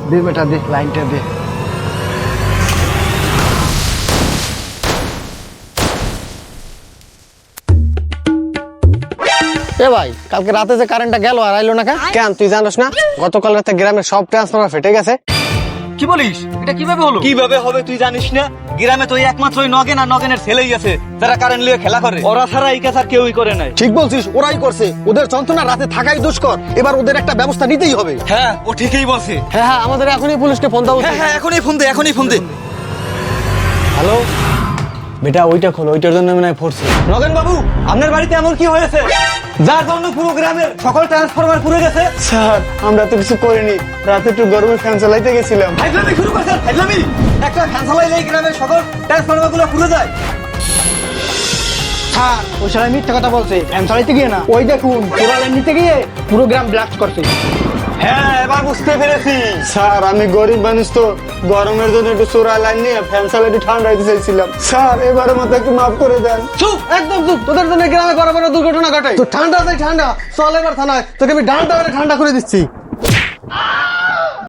দে বেটা দে, লাইনটা দে। এ ভাই, কালকে রাতে যে কারেন্টটা গেল আর আইলো না কেন তুই জানোস না? গতকাল রাতে গ্রামের সব ট্রান্সফরমার ফেটে গেছে। কি বলিস? এটা কিভাবে হলো? কিভাবে হবে তুই জানিস না? গ্রামে তো একমাত্র ওই নগেন আর নগেনের ছেলেই আছে যারা কারেন্ট লিয়ে খেলা করে। ওরা ছাড়া এই কাজ আর কেউই করে নাই। ঠিক বলছিস, ওরাই করছে। ওদের যন্ত্রণা রাতে থাকাই দুষ্কর। এবার ওদের একটা ব্যবস্থা নিতেই হবে। হ্যাঁ, ও ঠিকই বলছে। হ্যাঁ, আমাদের এখনই পুলিশকে ফোন দাও। হ্যাঁ, এখনই ফোন দে, এখনই ফোন দে। হ্যালো বেটা, ওইটা খোলো, ওইটার জন্য মনে হয় ফোরছে। নগেন বাবু, আপনার বাড়িতে এমন কি হয়েছে যার জন্য পুরো গ্রামের সকল ট্রান্সফরমার পুড়ে গেছে? স্যার, আমরা তো কিছু করিনি, রাতে একটু গরমে ফ্যান চালাইতে গেছিলাম। ফাইজলামি শুরু করছেন, ফাইজলামি! একটা ফ্যান চালাইলেই গ্রামের সকল ট্রান্সফরমার গুলো পুড়ে যায়। স্যার, ওই সারা মিথ্যা কথা বলছে। ফ্যান চালাইতে গিয়ে না, ওই দেখুন চোরা লাইন নিতে গিয়ে পুরো গ্রাম ব্লাস্ট করছে। হ্যাঁ, এবার বুঝতে পেরেছি। স্যার, আমি গরিব মানুষ তো, গরমের জন্য একটু চোরা লাইন নিয়ে ফ্যান চালাইতে ঠান্ডা হইতে চাইছিলাম। স্যার, এবারের মতো একটু মাফ করে দেন। চুপ, একদম চুপ। তোদের জন্য গ্রামে বড় বড় দুর্ঘটনা ঘটে। তো ঠান্ডা চাই ঠান্ডা, চল এবার থানায়, তোকে আমি ডান্ডা করে ঠান্ডা করে দিচ্ছি।